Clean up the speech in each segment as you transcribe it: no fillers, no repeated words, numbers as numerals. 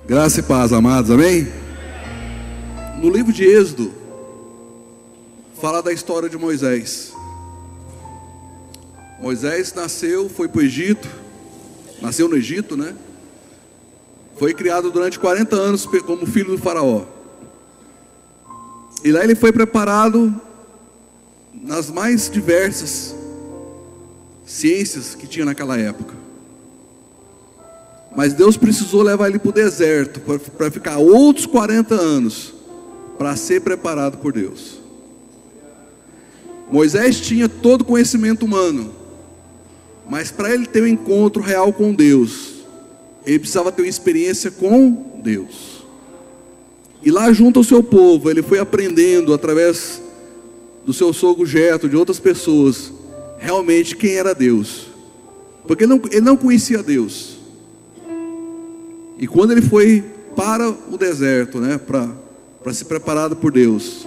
Graça e paz, amados, amém? No livro de Êxodo, fala da história de Moisés. Moisés nasceu, foi para o Egito, nasceu no Egito, né? Foi criado durante 40 anos como filho do faraó. E lá ele foi preparado nas mais diversas ciências que tinha naquela época. Mas Deus precisou levar ele para o deserto, para ficar outros 40 anos, para ser preparado por Deus. Moisés tinha todo o conhecimento humano, mas para ele ter um encontro real com Deus, ele precisava ter uma experiência com Deus. E lá junto ao seu povo, ele foi aprendendo através do seu sogro Jetro, de outras pessoas, realmente quem era Deus. Porque ele não conhecia Deus. E quando ele foi para o deserto, né, para ser preparado por Deus,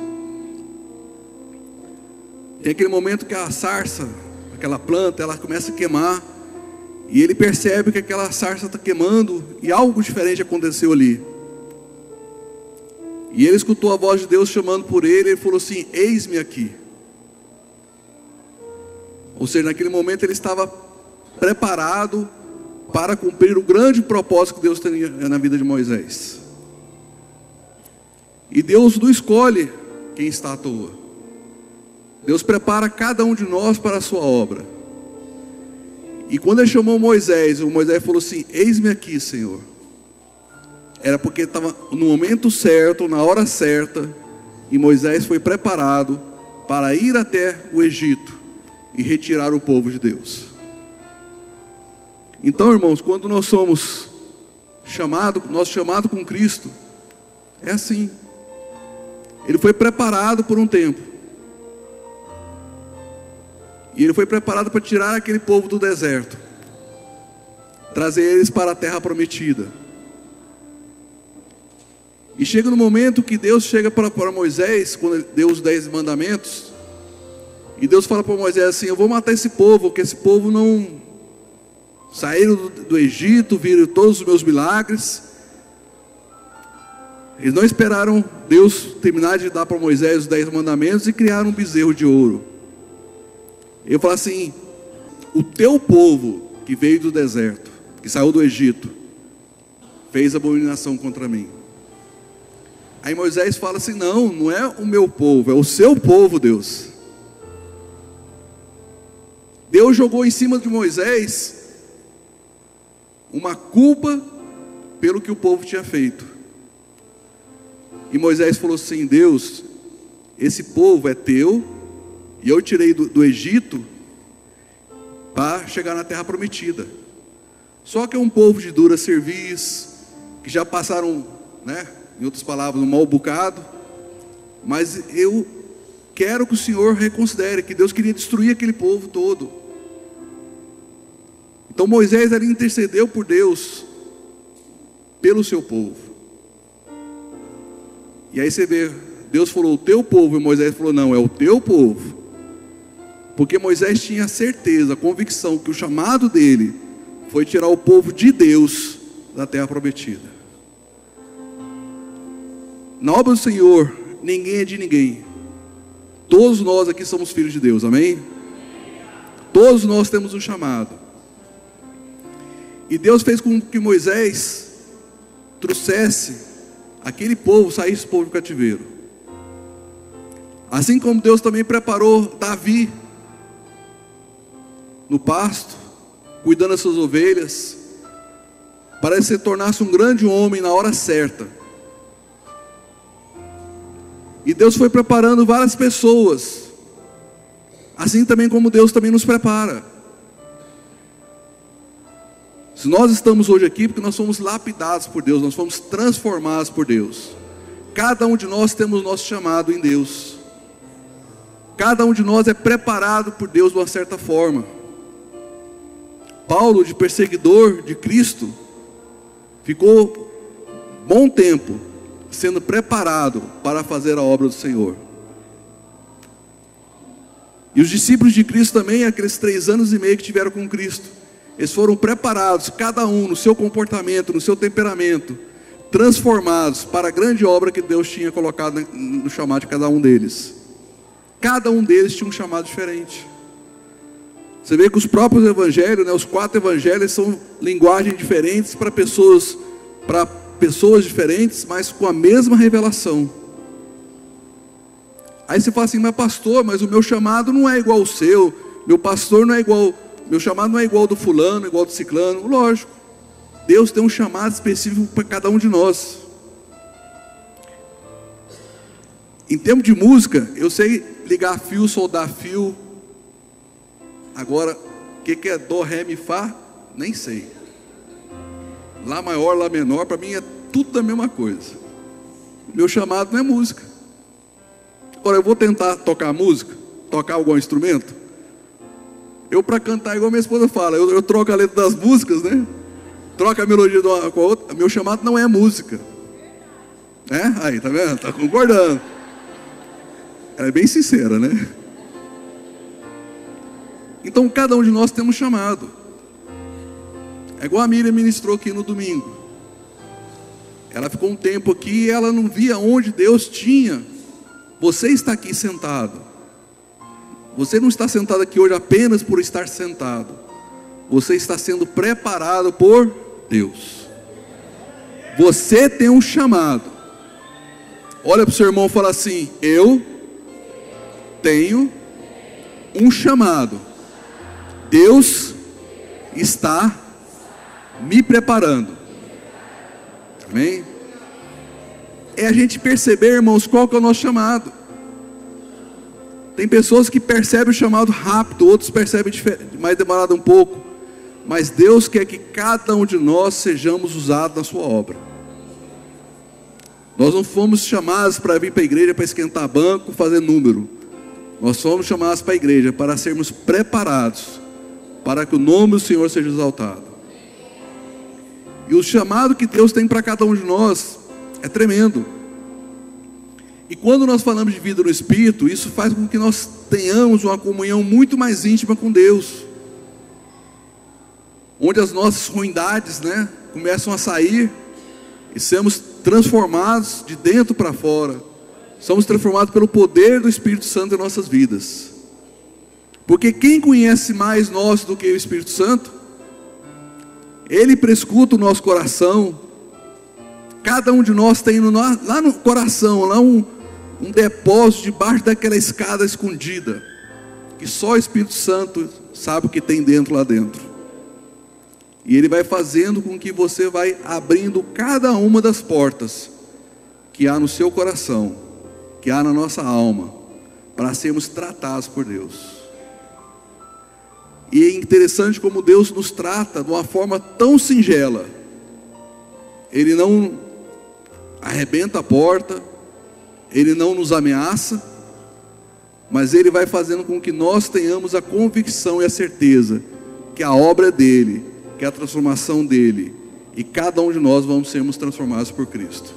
tem aquele momento que a sarça, aquela planta, ela começa a queimar, e ele percebe que aquela sarça está queimando, e algo diferente aconteceu ali. E ele escutou a voz de Deus chamando por ele, e ele falou assim: eis-me aqui. Ou seja, naquele momento ele estava preparado para cumprir o grande propósito que Deus tinha na vida de Moisés. E Deus não escolhe quem está à toa. Deus prepara cada um de nós para a sua obra. E quando ele chamou Moisés, o Moisés falou assim: eis-me aqui, Senhor. Era porque estava no momento certo, na hora certa, e Moisés foi preparado para ir até o Egito e retirar o povo de Deus. Então, irmãos, quando nós somos chamados, nosso chamado com Cristo, é assim. Ele foi preparado por um tempo. E ele foi preparado para tirar aquele povo do deserto, trazer eles para a terra prometida. E chega no momento que Deus chega para Moisés, quando ele deu os 10 mandamentos, e Deus fala para Moisés assim: eu vou matar esse povo, porque esse povo não saíram do Egito, viram todos os meus milagres. Eles não esperaram Deus terminar de dar para Moisés os 10 mandamentos e criaram um bezerro de ouro. Ele fala assim: o teu povo que veio do deserto, que saiu do Egito, fez abominação contra mim. Aí Moisés fala assim: não é o meu povo, é o seu povo, Deus. Deus jogou em cima de Moisés uma culpa pelo que o povo tinha feito. E Moisés falou assim: Deus, esse povo é teu, e eu tirei do Egito para chegar na terra prometida. Só que é um povo de dura cerviz, que já passaram, né, em outras palavras, um mau bocado. Mas eu quero que o Senhor reconsidere, que Deus queria destruir aquele povo todo. Então Moisés ali intercedeu por Deus, pelo seu povo. E aí você vê, Deus falou o teu povo, e Moisés falou não, é o teu povo. Porque Moisés tinha certeza, a convicção que o chamado dele foi tirar o povo de Deus da terra prometida. Na obra do Senhor, ninguém é de ninguém. Todos nós aqui somos filhos de Deus, amém? Todos nós temos um chamado. E Deus fez com que Moisés trouxesse aquele povo, saísse do povo do cativeiro. Assim como Deus também preparou Davi no pasto, cuidando das suas ovelhas, para ele se tornasse um grande homem na hora certa. E Deus foi preparando várias pessoas, assim também como Deus também nos prepara. Se nós estamos hoje aqui, porque nós fomos lapidados por Deus, nós fomos transformados por Deus. Cada um de nós temos o nosso chamado em Deus. Cada um de nós é preparado por Deus de uma certa forma. Paulo, de perseguidor de Cristo, ficou bom tempo sendo preparado para fazer a obra do Senhor. E os discípulos de Cristo também, aqueles 3 anos e meio que tiveram com Cristo, eles foram preparados, cada um no seu comportamento, no seu temperamento, transformados para a grande obra que Deus tinha colocado no chamado de cada um deles. Cada um deles tinha um chamado diferente. Você vê que os próprios evangelhos, né, os 4 evangelhos são linguagens diferentes para pessoas diferentes, mas com a mesma revelação. Aí você fala assim, mas pastor, mas o meu chamado não é igual ao seu, meu pastor não é igual, meu chamado não é igual ao do fulano, igual ao do ciclano. Lógico, Deus tem um chamado específico para cada um de nós. Em termos de música, eu sei ligar fio, soldar fio. Agora, o que é dó, ré, mi, fá? Nem sei. Lá maior, lá menor, para mim é tudo a mesma coisa. Meu chamado não é música. Agora, eu vou tentar tocar música, tocar algum instrumento. Eu, para cantar, igual minha esposa fala, eu troco a letra das músicas, né? Troco a melodia de uma com a outra. Meu chamado não é música. Aí, tá vendo? Tá concordando. Ela é bem sincera, né? Então, cada um de nós temos chamado. É igual a Miriam ministrou aqui no domingo. Ela ficou um tempo aqui e ela não via onde Deus tinha. Você está aqui sentado. Você não está sentado aqui hoje apenas por estar sentado. Você está sendo preparado por Deus. Você tem um chamado. Olha para o seu irmão e fala assim: eu tenho um chamado. Deus está me preparando. Amém? É a gente perceber, irmãos, qual que é o nosso chamado. Tem pessoas que percebem o chamado rápido, outros percebem mais demorado um pouco. Mas Deus quer que cada um de nós sejamos usados na sua obra. Nós não fomos chamados para vir para a igreja para esquentar banco, fazer número. Nós fomos chamados para a igreja para sermos preparados para que o nome do Senhor seja exaltado. E o chamado que Deus tem para cada um de nós é tremendo. E quando nós falamos de vida no Espírito, isso faz com que nós tenhamos uma comunhão muito mais íntima com Deus, onde as nossas ruindades, né, começam a sair e somos transformados de dentro para fora. Somos transformados pelo poder do Espírito Santo em nossas vidas. Porque quem conhece mais nós do que o Espírito Santo? Ele prescuta o nosso coração. Cada um de nós tem lá no coração, lá um depósito debaixo daquela escada escondida, que só o Espírito Santo sabe o que tem lá dentro. E ele vai fazendo com que você vai abrindo cada uma das portas que há no seu coração, que há na nossa alma, para sermos tratados por Deus. E é interessante como Deus nos trata de uma forma tão singela. Ele não arrebenta a porta, Ele não nos ameaça, mas Ele vai fazendo com que nós tenhamos a convicção e a certeza que a obra é dEle, que a transformação dEle, e cada um de nós vamos sermos transformados por Cristo.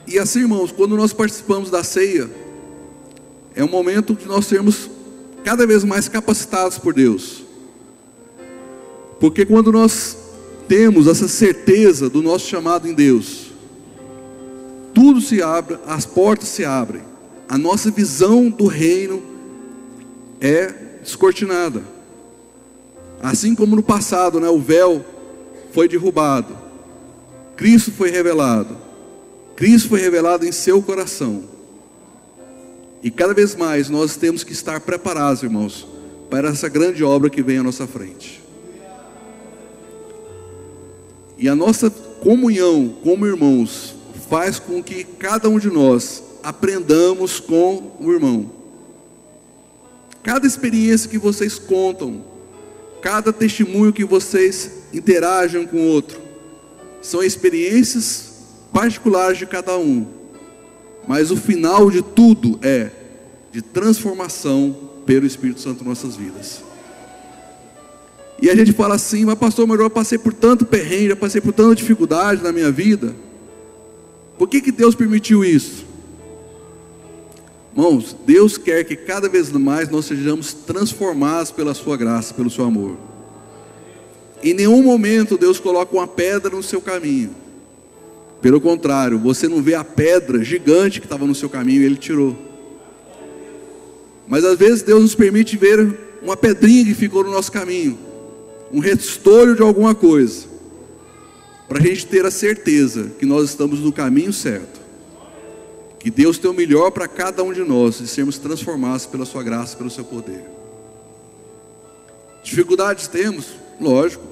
E assim, irmãos, quando nós participamos da ceia, é um momento de nós sermos cada vez mais capacitados por Deus. Porque quando nós temos essa certeza do nosso chamado em Deus, tudo se abre, as portas se abrem, a nossa visão do reino é descortinada. Assim como no passado, né, o véu foi derrubado, Cristo foi revelado em seu coração. E cada vez mais nós temos que estar preparados, irmãos, para essa grande obra que vem à nossa frente. E a nossa comunhão como irmãos faz com que cada um de nós aprendamos com o irmão. Cada experiência que vocês contam, cada testemunho que vocês interagem com o outro, são experiências particulares de cada um. Mas o final de tudo é de transformação pelo Espírito Santo em nossas vidas. E a gente fala assim: mas pastor, eu passei por tanto perrengue, já passei por tanta dificuldade na minha vida. Por que Deus permitiu isso? Irmãos, Deus quer que cada vez mais nós sejamos transformados pela sua graça, pelo seu amor. Em nenhum momento Deus coloca uma pedra no seu caminho. Pelo contrário, você não vê a pedra gigante que estava no seu caminho e Ele tirou. Mas às vezes Deus nos permite ver uma pedrinha que ficou no nosso caminho, um restolho de alguma coisa, para a gente ter a certeza que nós estamos no caminho certo, que Deus tem o melhor para cada um de nós e sermos transformados pela sua graça, pelo seu poder. Dificuldades temos? Lógico.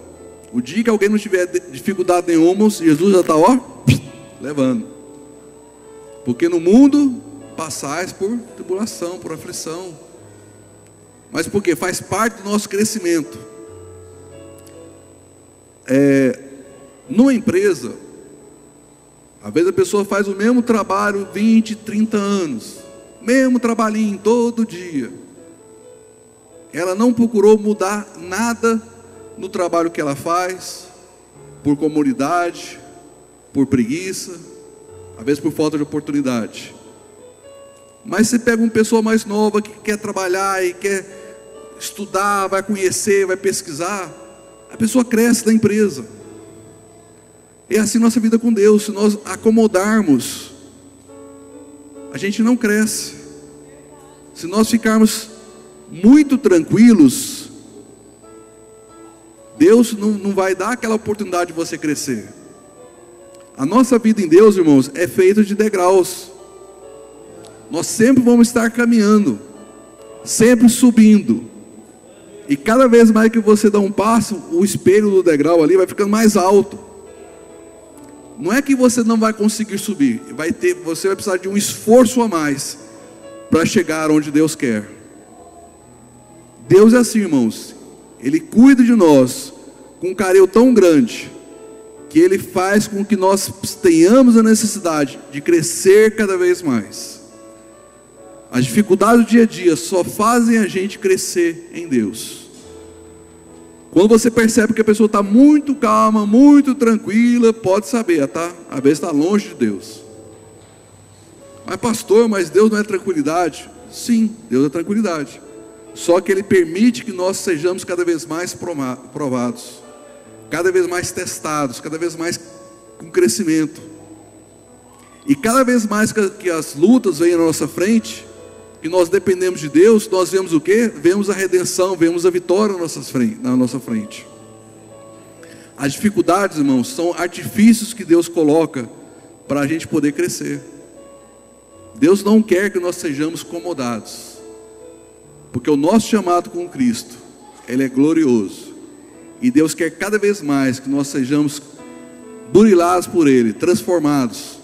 O dia que alguém não tiver dificuldade nenhuma, Jesus já está, levando. Porque no mundo passais por tribulação, por aflição. Mas por quê? Faz parte do nosso crescimento. Numa empresa, às vezes a pessoa faz o mesmo trabalho 20, 30 anos, mesmo trabalhinho todo dia. Ela não procurou mudar nada no trabalho que ela faz, por comodidade, por preguiça, às vezes por falta de oportunidade. Mas você pega uma pessoa mais nova que quer trabalhar e quer estudar, vai conhecer, vai pesquisar, a pessoa cresce na empresa. É assim nossa vida com Deus. Se nós acomodarmos, a gente não cresce. Se nós ficarmos muito tranquilos, Deus não vai dar aquela oportunidade de você crescer. A nossa vida em Deus, irmãos, é feita de degraus. Nós sempre vamos estar caminhando, sempre subindo. E cada vez mais que você dá um passo, o espelho do degrau ali vai ficando mais alto. Não é que você não vai conseguir subir, você vai precisar de um esforço a mais para chegar onde Deus quer. Deus é assim, irmãos. Ele cuida de nós com um carinho tão grande, que Ele faz com que nós tenhamos a necessidade de crescer cada vez mais. As dificuldades do dia a dia só fazem a gente crescer em Deus. Quando você percebe que a pessoa está muito calma, muito tranquila, pode saber, às vezes está longe de Deus. Mas pastor, mas Deus não é tranquilidade? Sim, Deus é tranquilidade. Só que Ele permite que nós sejamos cada vez mais provados, cada vez mais testados, cada vez mais com crescimento. E cada vez mais que as lutas vêm na nossa frente, e nós dependemos de Deus, nós vemos o quê? Vemos a redenção, vemos a vitória na nossa frente. As dificuldades, irmãos, são artifícios que Deus coloca para a gente poder crescer. Deus não quer que nós sejamos acomodados, porque o nosso chamado com Cristo, Ele é glorioso, e Deus quer cada vez mais que nós sejamos burilados por Ele, transformados,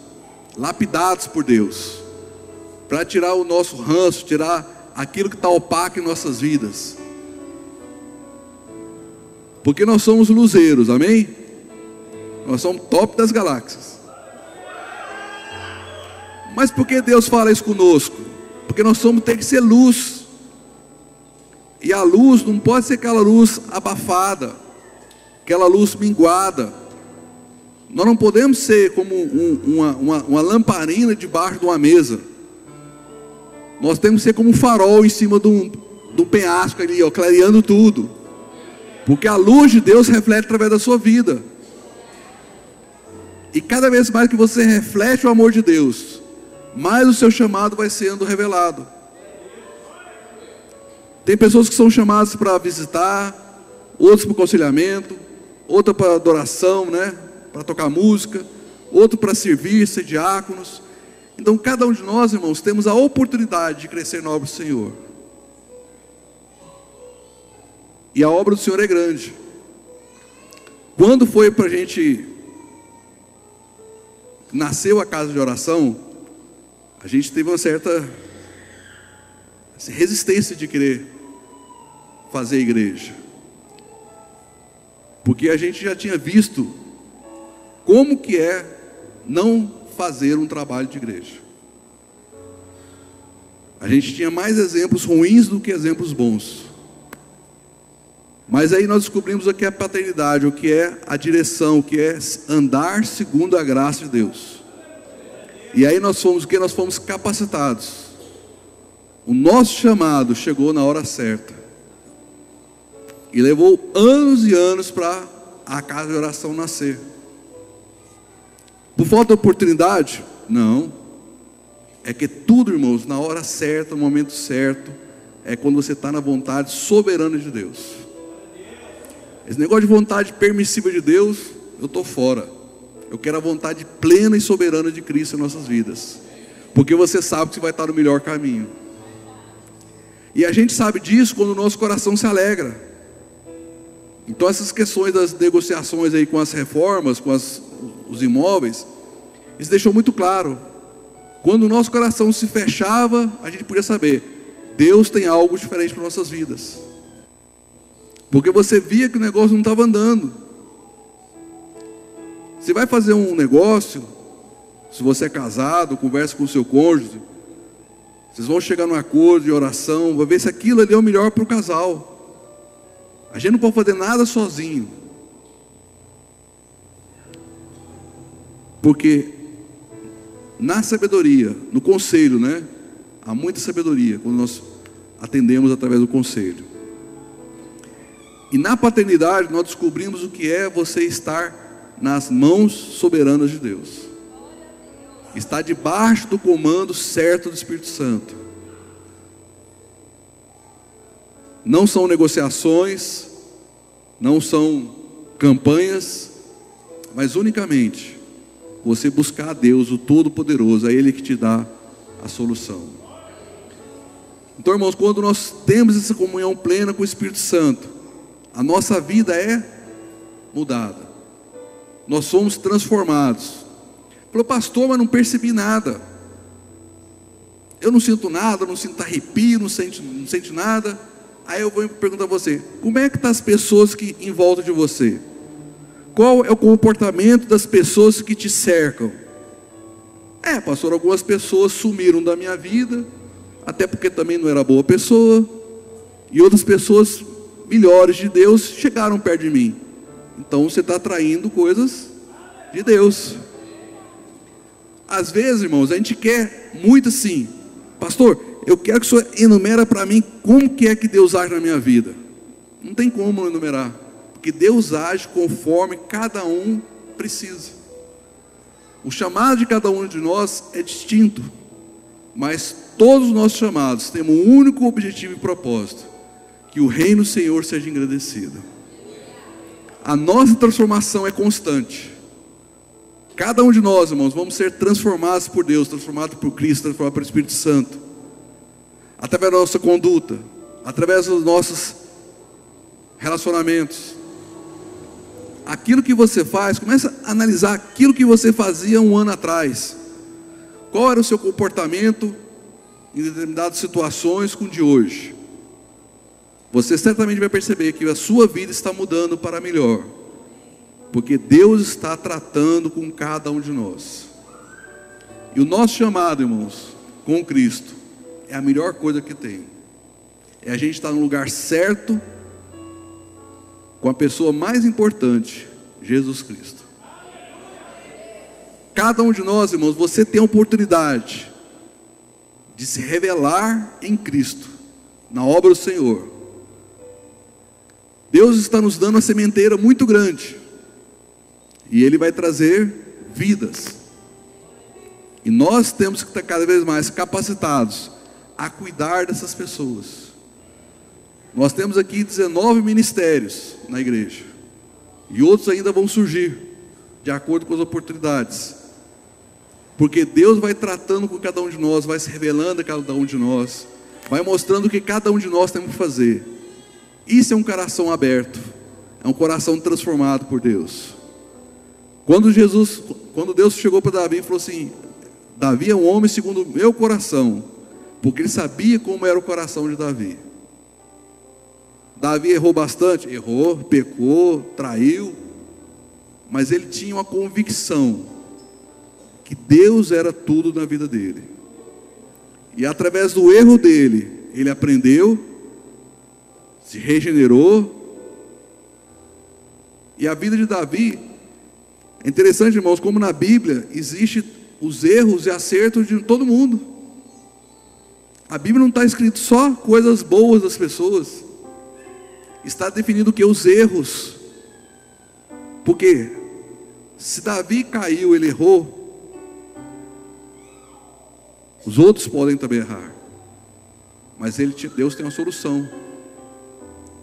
lapidados por Deus, para tirar o nosso ranço, tirar aquilo que está opaco em nossas vidas. Porque nós somos luzeiros, amém? Nós somos top das galáxias. Mas por que Deus fala isso conosco? Porque nós tem que ser luz. E a luz não pode ser aquela luz abafada, aquela luz minguada. Nós não podemos ser como uma lamparina debaixo de uma mesa. Nós temos que ser como um farol em cima do penhasco ali, clareando tudo. Porque a luz de Deus reflete através da sua vida. E cada vez mais que você reflete o amor de Deus, mais o seu chamado vai sendo revelado. Tem pessoas que são chamadas para visitar, outros para aconselhamento, outra para adoração, né? Para tocar música, outro para servir, ser diáconos. Então cada um de nós, irmãos, temos a oportunidade de crescer na obra do Senhor. E a obra do Senhor é grande. Quando foi para a gente, nasceu a casa de oração, a gente teve uma certa resistência de querer fazer igreja. Porque a gente já tinha visto como que é não fazer um trabalho de igreja. A gente tinha mais exemplos ruins do que exemplos bons. Mas aí nós descobrimos o que é a paternidade, o que é a direção, o que é andar segundo a graça de Deus. E aí nós fomos capacitados. O nosso chamado chegou na hora certa. E levou anos e anos para a casa de oração nascer. Por falta de oportunidade? Não. É que tudo, irmãos, na hora certa, no momento certo, é quando você está na vontade soberana de Deus. Esse negócio de vontade permissiva de Deus, eu estou fora. Eu quero a vontade plena e soberana de Cristo em nossas vidas, porque você sabe que você vai estar no melhor caminho. E a gente sabe disso quando o nosso coração se alegra. Então essas questões das negociações aí com as reformas, com os imóveis, isso deixou muito claro. Quando o nosso coração se fechava, a gente podia saber, Deus tem algo diferente para nossas vidas. Porque você via que o negócio não estava andando. Você vai fazer um negócio, se você é casado, conversa com o seu cônjuge, vocês vão chegar num acordo de oração, vai ver se aquilo ali é o melhor para o casal. A gente não pode fazer nada sozinho. Porque na sabedoria, no conselho, né? Há muita sabedoria quando nós atendemos através do conselho. E na paternidade nós descobrimos o que é você estar nas mãos soberanas de Deus. Está debaixo do comando certo do Espírito Santo. Não são negociações, não são campanhas, mas unicamente você buscar a Deus, o Todo-Poderoso, é Ele que te dá a solução. Então, irmãos, quando nós temos essa comunhão plena com o Espírito Santo, a nossa vida é mudada. Nós somos transformados. Falou, pastor, mas não percebi nada. Eu não sinto nada, não sinto arrepio, não sente nada. Aí eu vou perguntar a você, como é que estão as pessoas que em volta de você? Qual é o comportamento das pessoas que te cercam? Pastor, algumas pessoas sumiram da minha vida, até porque também não era boa pessoa, e outras pessoas melhores de Deus chegaram perto de mim. Então você está atraindo coisas de Deus. Às vezes, irmãos, a gente quer muito assim, pastor, eu quero que o senhor enumera para mim como que é que Deus age na minha vida. Não tem como enumerar, porque Deus age conforme cada um precisa. O chamado de cada um de nós é distinto, mas todos os nossos chamados têm um único objetivo e propósito: que o reino do Senhor seja engrandecido. A nossa transformação é constante. Cada um de nós, irmãos, vamos ser transformados por Deus, transformados por Cristo, transformados pelo Espírito Santo, através da nossa conduta, através dos nossos relacionamentos. Aquilo que você faz, começa a analisar aquilo que você fazia um ano atrás. Qual era o seu comportamento em determinadas situações com o de hoje? Você certamente vai perceber que a sua vida está mudando para melhor, porque Deus está tratando com cada um de nós. E o nosso chamado, irmãos, com Cristo, é a melhor coisa que tem. É a gente estar no lugar certo, com a pessoa mais importante, Jesus Cristo. Cada um de nós, irmãos, você tem a oportunidade de se revelar em Cristo, na obra do Senhor. Deus está nos dando uma sementeira muito grande, e Ele vai trazer vidas, e nós temos que estar cada vez mais capacitados a cuidar dessas pessoas. Nós temos aqui 19 ministérios na igreja, e outros ainda vão surgir, de acordo com as oportunidades, porque Deus vai tratando com cada um de nós, vai se revelando a cada um de nós, vai mostrando o que cada um de nós tem que fazer. Isso é um coração aberto, é um coração transformado por Deus. Quando Deus chegou para Davi e falou assim: Davi é um homem segundo o meu coração, porque ele sabia como era o coração de Davi. Davi errou bastante? Errou, pecou, traiu, mas ele tinha uma convicção que Deus era tudo na vida dele, e através do erro dele, ele aprendeu, se regenerou. E a vida de Davi, é interessante, irmãos, como na Bíblia existem os erros e acertos de todo mundo. A Bíblia não está escrito só coisas boas das pessoas, está definido que os erros Porque se Davi caiu, ele errou, os outros podem também errar, mas Deus tem uma solução.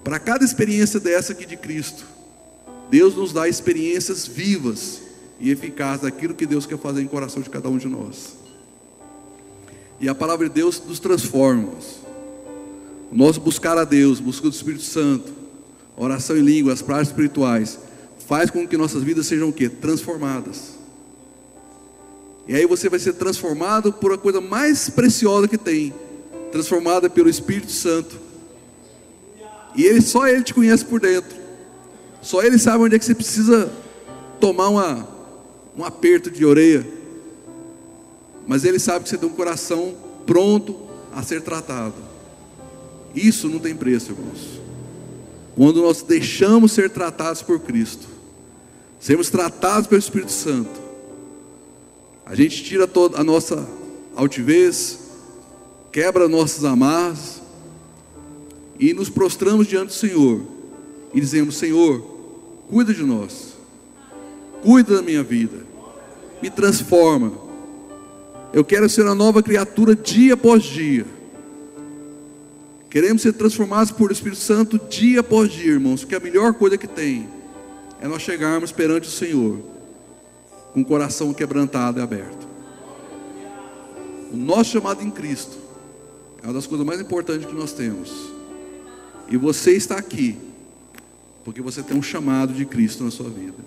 Para cada experiência dessa aqui de Cristo, Deus nos dá experiências vivas e eficazes daquilo que Deus quer fazer em coração de cada um de nós. E a palavra de Deus nos transforma. O nosso buscar a Deus, busca do Espírito Santo, oração em língua, as práticas espirituais, faz com que nossas vidas sejam o quê? Transformadas. E aí você vai ser transformado por a coisa mais preciosa que tem, transformada pelo Espírito Santo. E só Ele te conhece por dentro. Só Ele sabe onde é que você precisa tomar um aperto de orelha. Mas Ele sabe que você tem um coração pronto a ser tratado. Isso não tem preço, irmãos. Quando nós deixamos ser tratados por Cristo, sermos tratados pelo Espírito Santo, a gente tira toda a nossa altivez, quebra nossas amarras e nos prostramos diante do Senhor e dizemos: Senhor, cuida de nós, cuida da minha vida, me transforma. Eu quero ser uma nova criatura dia após dia. Queremos ser transformados por Espírito Santo dia após dia, irmãos, porque a melhor coisa que tem é nós chegarmos perante o Senhor com o coração quebrantado e aberto. O nosso chamado em Cristo é uma das coisas mais importantes que nós temos. E você está aqui porque você tem um chamado de Cristo na sua vida.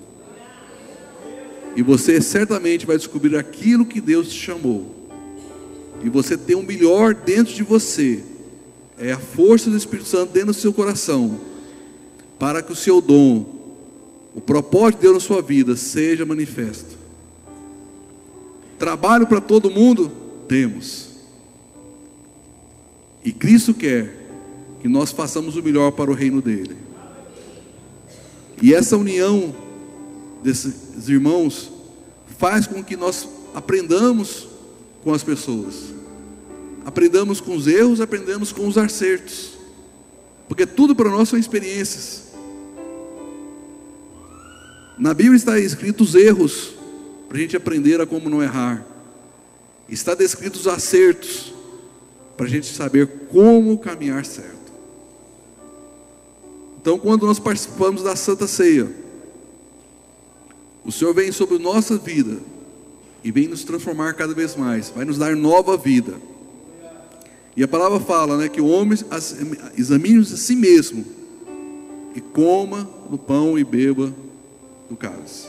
E você certamente vai descobrir aquilo que Deus te chamou. E você tem o melhor dentro de você. É a força do Espírito Santo dentro do seu coração, para que o seu dom, o propósito de Deus na sua vida seja manifesto. Trabalho para todo mundo? Temos. E Cristo quer que nós façamos o melhor para o reino dele. E essa união desses irmãos faz com que nós aprendamos com as pessoas. Aprendamos com os erros, aprendamos com os acertos. Porque tudo para nós são experiências. Na Bíblia está escrito os erros, para a gente aprender a como não errar. Está descrito os acertos, para a gente saber como caminhar certo. Então, quando nós participamos da Santa Ceia, o Senhor vem sobre a nossa vida e vem nos transformar cada vez mais, vai nos dar nova vida. E a palavra fala, que o homem examine a si mesmo e coma do pão e beba do cálice,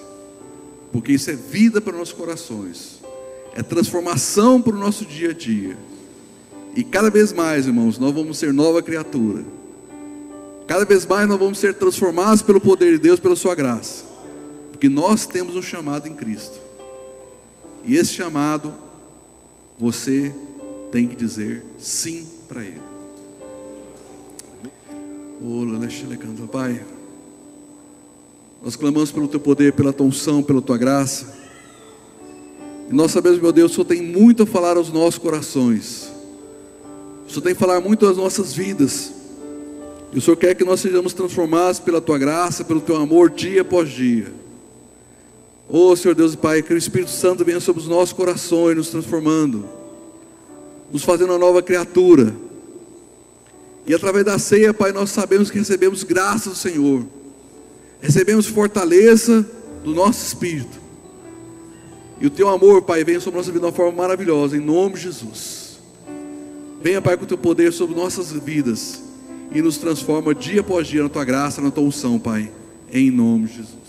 porque isso é vida para os nossos corações, é transformação para o nosso dia a dia. E cada vez mais, irmãos, nós vamos ser nova criatura. Cada vez mais nós vamos ser transformados pelo poder de Deus, pela sua graça, porque nós temos um chamado em Cristo. E esse chamado, você tem que dizer sim para ele. Pai, nós clamamos pelo teu poder, pela tua unção, pela tua graça. E nós sabemos, meu Deus, o Senhor tem muito a falar aos nossos corações. O Senhor tem que falar muito às nossas vidas. E o Senhor quer que nós sejamos transformados pela tua graça, pelo teu amor, dia após dia. Senhor Deus e Pai, que o Espírito Santo venha sobre os nossos corações, nos transformando, nos fazendo uma nova criatura. E através da ceia, Pai, nós sabemos que recebemos graça do Senhor, recebemos fortaleza do nosso espírito. E o teu amor, Pai, venha sobre a nossa vida de uma forma maravilhosa, em nome de Jesus. Venha, Pai, com o teu poder sobre nossas vidas e nos transforma dia após dia na tua graça, na tua unção, Pai, em nome de Jesus.